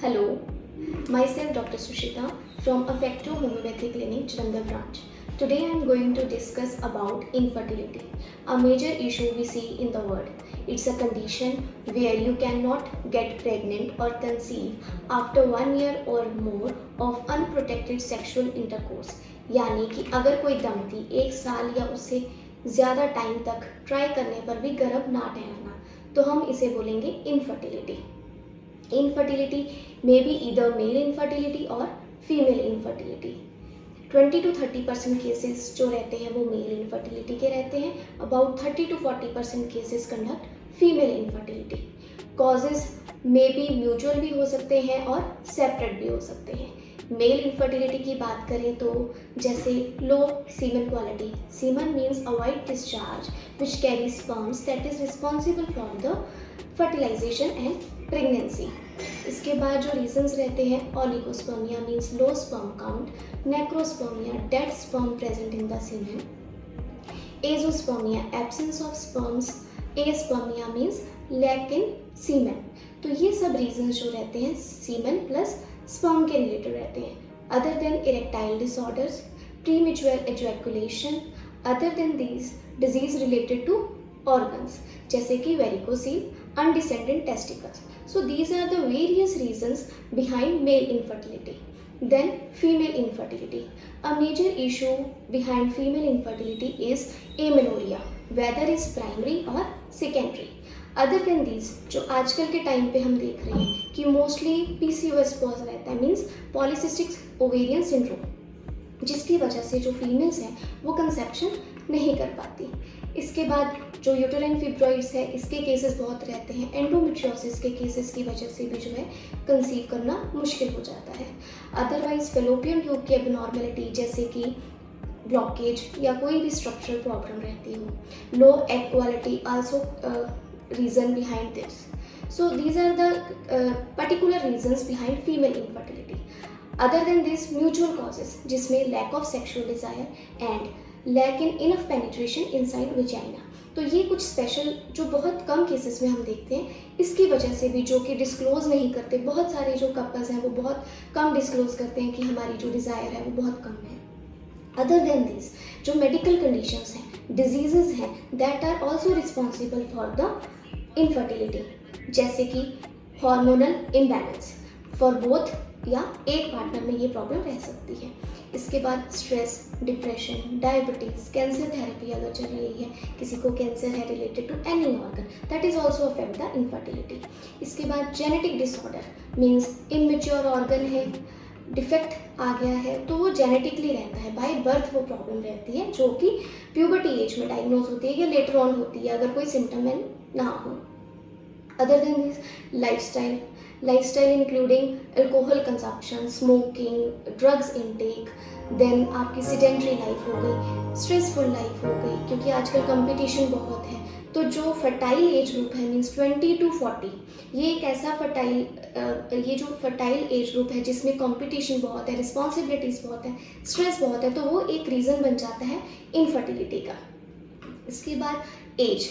Hello, myself Dr. Sushita from Affecto Homeopathy Clinic, Jalandhar branch. Today I am going to discuss about infertility, a major issue we see in the world. It's a condition where you cannot get pregnant or conceive after 1 year or more of unprotected sexual intercourse. यानी कि अगर कोई दंपति 1 साल या उससे ज़्यादा time तक ट्राई करने पर भी गर्भ ना ठहरना, तो हम इसे बोलेंगे infertility. Infertility may be either male infertility or female infertility. 20 to 30% cases जो रहते हैं वो मेल इनफर्टिलिटी के रहते हैं. About 30 to 40% cases conduct female infertility. Causes may be mutual भी हो सकते हैं और सेपरेट भी हो सकते हैं. मेल इनफर्टिलिटी की बात करें तो जैसे low semen quality. Semen means a white discharge which carry sperms that is responsible for the fertilisation and pregnancy. इसके बाद जो रीजंस रहते हैं, oligospermia means low sperm count, necrospermia dead sperm present in the semen, azoospermia absence of sperms, aspermia means lack in semen. तो ये सब reasons जो रहते हैं सीमेन प्लस स्पर्म के रिलेटेड रहते हैं. Other than erectile disorders, premature ejaculation, other than these disease related to organs जैसे कि varicocele, undescended testicles. So these are the various reasons behind male infertility. Then female infertility. A major issue behind female infertility is amenorrhea, whether is primary or secondary. Other than these, जो आजकल के time पे हम देख रहे हैं कि mostly PCOS cause रहता है, मीन्स पॉलीसिस्टिक ओवेरियन सिंड्रोम, जिसकी वजह से जो फीमेल्स हैं वो कंसेप्शन नहीं कर पाती. इसके बाद जो यूटेराइन फिब्रॉइड्स है इसके केसेस बहुत रहते हैं. एंडोमेट्रियोसिस के केसेस की वजह से भी जो है कंसीव करना मुश्किल हो जाता है. अदरवाइज फेलोपियन ट्यूब की एबनॉर्मेलिटी जैसे कि ब्लॉकेज या कोई भी स्ट्रक्चरल प्रॉब्लम रहती हो. Low egg quality also reason behind this. So these are the particular reasons behind female infertility. Other than this mutual causes जिसमें lack of sexual desire and lack in enough penetration inside vagina. तो ये कुछ special जो बहुत कम cases में हम देखते हैं, इसकी वजह से भी जो कि डिस्क्लोज नहीं करते. बहुत सारे जो कपल्स हैं वो बहुत कम डिस्क्लोज करते हैं कि हमारी जो डिज़ायर है वो बहुत कम है. अदर देन दिस जो मेडिकल कंडीशंस हैं, डिजीजेस हैं, that are also responsible for the infertility, जैसे कि हार्मोनल इम्बैलेंस फॉर बोथ या एक पार्टनर में ये प्रॉब्लम रह सकती है. इसके बाद stress, depression, diabetes, cancer therapy अगर चल रही है, किसी को कैंसर है related to any organ, that is also affect the infertility. इसके बाद genetic disorder means immature organ है, डिफेक्ट आ गया है तो वो जेनेटिकली रहता है, बाय बर्थ वो प्रॉब्लम रहती है जो कि प्यूबर्टी एज में डायग्नोज होती है या लेटर ऑन होती है अगर कोई सिम्टम ना हो. Other than this lifestyle including alcohol consumption, smoking, drugs intake, then आपकी सिडेंट्री लाइफ हो गई, स्ट्रेसफुल लाइफ हो गई क्योंकि आजकल कंपटीशन बहुत है. तो जो फर्टाइल एज ग्रुप है मीन्स 20 to 40, ये एक ऐसा ये जो फर्टाइल एज ग्रुप है जिसमें कंपटीशन बहुत है, रिस्पॉन्सिबिलिटीज़ बहुत है, स्ट्रेस बहुत है, तो वो एक रीज़न बन जाता है इनफर्टिलिटी का. इसके बाद एज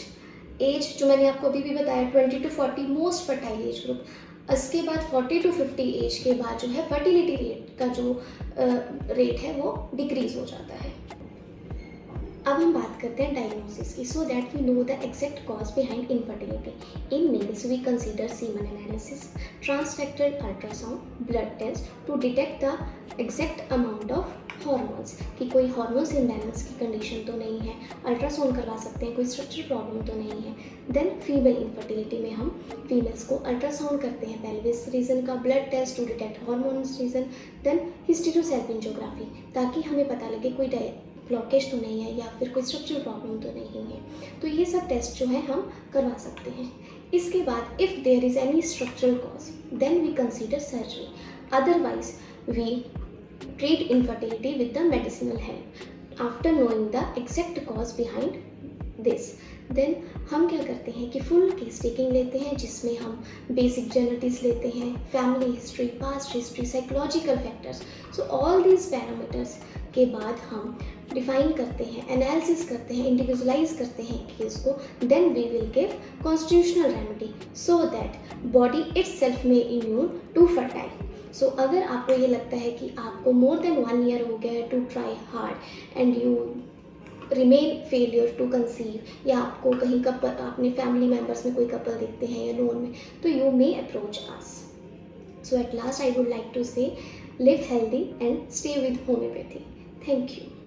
जो मैंने आपको अभी भी बताया 20 to 40 most fertile age group. इसके बाद 40 to 50 एज के बाद जो है फर्टिलिटी रेट का जो रेट है वो डिक्रीज हो जाता है. अब हम बात करते हैं डायग्नोसिस की, so that we know the exact cause behind infertility. In males we consider semen analysis, transrectal ultrasound, blood test to detect the exact amount of hormones, कि कोई हॉर्मोन्स इम्बैलेंस की कंडीशन तो नहीं है. अल्ट्रासाउंड करवा सकते हैं, कोई स्ट्रक्चरल प्रॉब्लम तो नहीं है. देन फीमेल इनफर्टिलिटी में हम फीमेल्स को अल्ट्रासाउंड करते हैं पेल्विस रीजन का, blood test to detect hormones region, then hysterosalpingography ताकि हमें पता लगे कोई ब्लॉकेज तो नहीं है या फिर कोई स्ट्रक्चरल प्रॉब्लम तो नहीं है. तो ये सब टेस्ट जो है हम करवा सकते हैं. इसके बाद if there is any structural cause then we consider surgery. Otherwise we treat infertility with the medicinal help after knowing the exact cause behind this. Then हम क्या करते हैं कि फुल केस टेकिंग लेते हैं जिसमें हम बेसिक जेनेटिक्स लेते हैं, family history, past history, psychological factors. So all these parameters के बाद हम डिफाइन करते हैं, एनालिसिस करते हैं, इंडिविजुअलाइज करते हैं केस को, then we will give constitutional remedy so that body itself में इम्यून टू फर्टाइल। सो अगर आपको ये लगता है कि आपको मोर देन 1 ईयर हो गया है to try hard and you remain failure to conceive, या आपको कहीं कपल, अपने फैमिली मेम्बर्स में कोई कपल देखते हैं या नोन में, तो you may approach us. So at last I would like to say, live healthy and stay with homeopathy. Thank you.